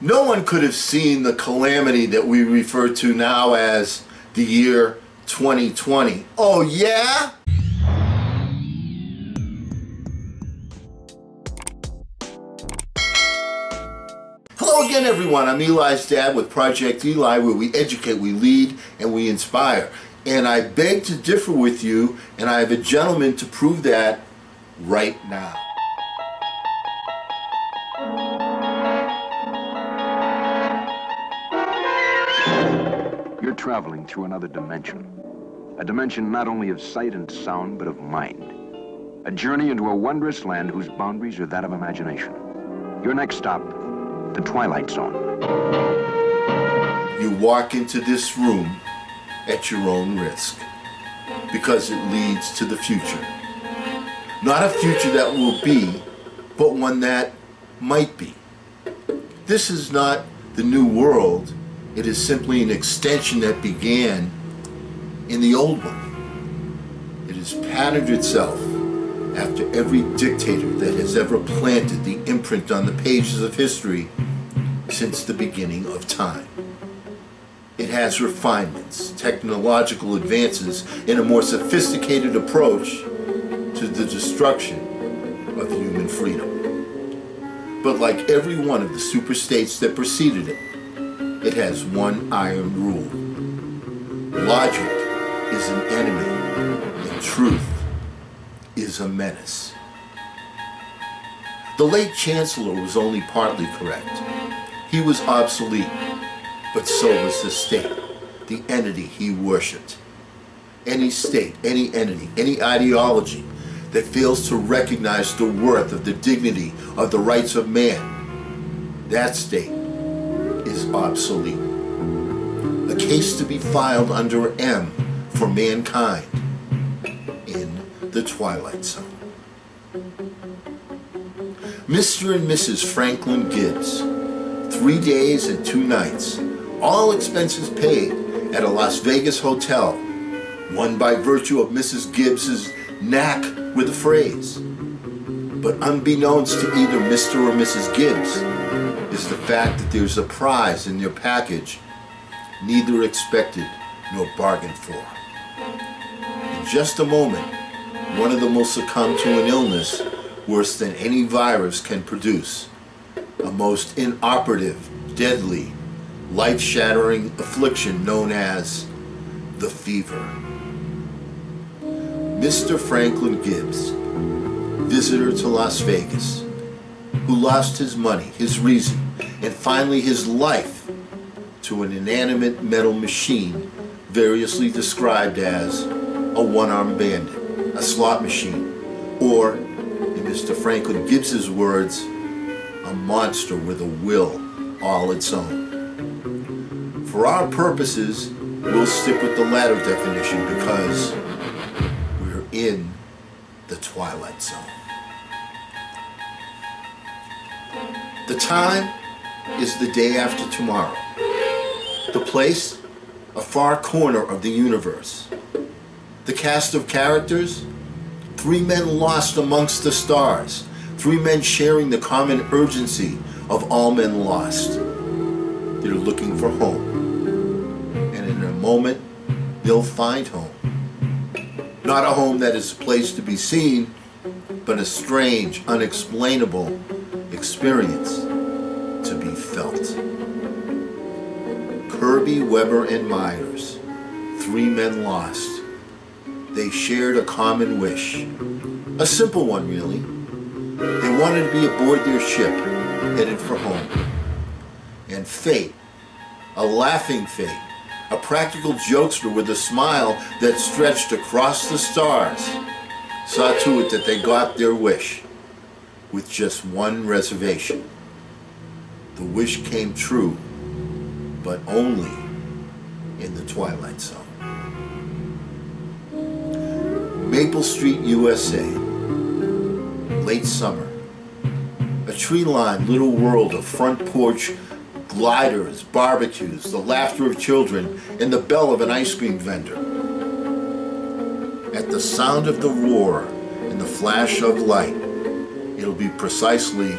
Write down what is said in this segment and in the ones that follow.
No one could have seen the calamity that we refer to now as the year 2020. Oh yeah? Hello again everyone, I'm Eli's dad with Project Eli, where we educate, we lead, and we inspire. And I beg to differ with you, and I have a gentleman to prove that right now. You're traveling through another dimension. A dimension not only of sight and sound, but of mind. A journey into a wondrous land whose boundaries are that of imagination. Your next stop, the Twilight Zone. You walk into this room at your own risk, because it leads to the future. Not a future that will be, but one that might be. This is not the new world. It is simply an extension that began in the old one. It has patterned itself after every dictator that has ever planted the imprint on the pages of history since the beginning of time. It has refinements, technological advances, and a more sophisticated approach to the destruction of human freedom. But like every one of the superstates that preceded it, it has one iron rule. Logic is an enemy, and truth is a menace. The late Chancellor was only partly correct. He was obsolete, but so was the state, the entity he worshipped. Any state, any entity, any ideology that fails to recognize the worth of the dignity of the rights of man, that state is obsolete. A case to be filed under M for mankind in the Twilight Zone. Mr. and Mrs. Franklin Gibbs, 3 days and 2 nights, all expenses paid at a Las Vegas hotel, one by virtue of Mrs. Gibbs's knack with a phrase. But unbeknownst to either Mr. or Mrs. Gibbs is the fact that there's a prize in their package neither expected nor bargained for. In just a moment, one of them will succumb to an illness worse than any virus can produce, a most inoperative, deadly, life-shattering affliction known as the fever. Mr. Franklin Gibbs, visitor to Las Vegas, who lost his money, his reason, and finally his life to an inanimate metal machine variously described as a one-armed bandit, a slot machine, or, in Mr. Franklin Gibbs's words, a monster with a will all its own. For our purposes, we'll stick with the latter definition because we're in the Twilight Zone. The time is the day after tomorrow. The place, a far corner of the universe. The cast of characters, 3 men lost amongst the stars, 3 men sharing the common urgency of all men lost. They're looking for home, and in a moment, they'll find home. Not a home that is a place to be seen, but a strange, unexplainable experience to be felt. Kirby, Weber, and Myers, 3 men lost. They shared a common wish. A simple one, really. They wanted to be aboard their ship, headed for home. And fate, a laughing fate, a practical jokester with a smile that stretched across the stars, saw to it that they got their wish, with just one reservation. The wish came true, but only in the Twilight Zone. Maple Street, USA, late summer. A tree-lined little world of front porch gliders, barbecues, the laughter of children, and the bell of an ice cream vendor. At the sound of the roar and the flash of light, it'll be precisely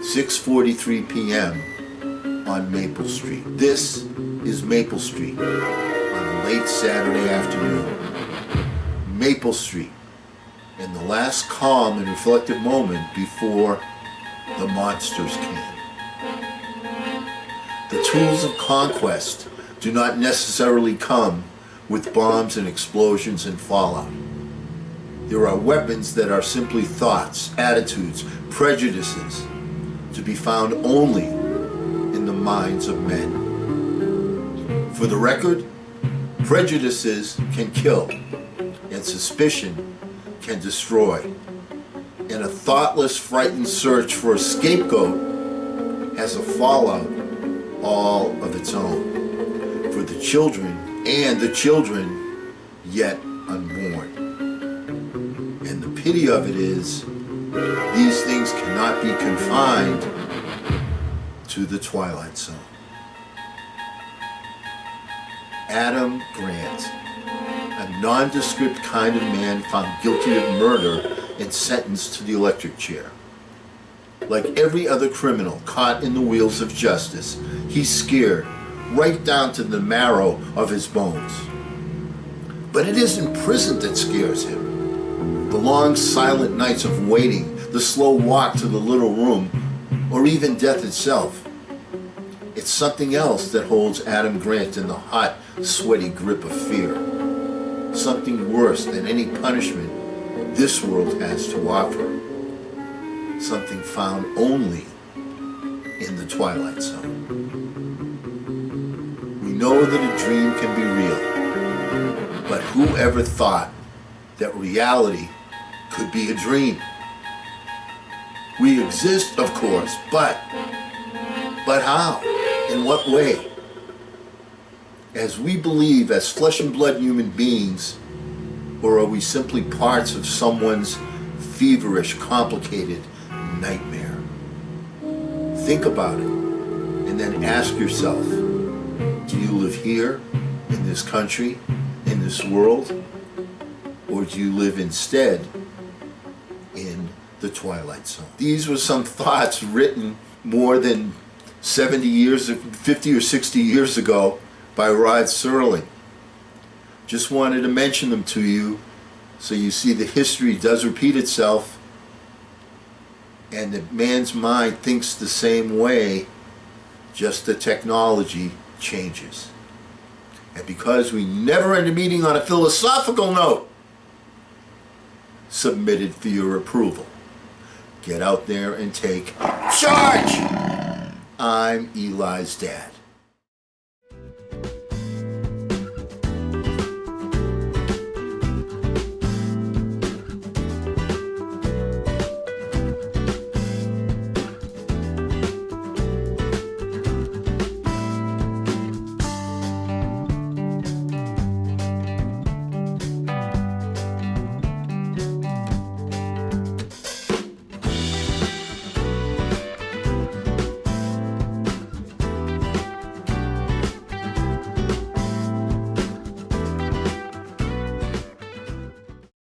6:43 p.m. on Maple Street. This is Maple Street on a late Saturday afternoon. Maple Street, in the last calm and reflective moment before the monsters came. The tools of conquest do not necessarily come with bombs and explosions and fallout. There are weapons that are simply thoughts, attitudes, prejudices, to be found only in the minds of men. For the record, prejudices can kill, and suspicion can destroy. And a thoughtless, frightened search for a scapegoat has a fallout all of its own for the children and the children yet unborn. And the pity of it is, these things cannot be confined to the Twilight Zone. Adam Grant, a nondescript kind of man found guilty of murder and sentenced to the electric chair. Like every other criminal caught in the wheels of justice, he's scared right down to the marrow of his bones. But it isn't prison that scares him. The long silent nights of waiting, the slow walk to the little room, or even death itself. It's something else that holds Adam Grant in the hot, sweaty grip of fear. Something worse than any punishment this world has to offer. Something found only in the Twilight Zone. We know that a dream can be real, but who ever thought that reality could be a dream? We exist, of course, but how? In what way? As we believe as flesh and blood human beings, or are we simply parts of someone's feverish, complicated nightmare? Think about it, and then ask yourself, do you live here, in this country, in this world, or do you live instead in the Twilight Zone? These were some thoughts written more than 70 years, 50 or 60 years ago by Rod Serling. Just wanted to mention them to you so you see the history does repeat itself and that man's mind thinks the same way, just the technology changes. And because we never end a meeting on a philosophical note, submitted for your approval. Get out there and take charge! I'm Eli's dad.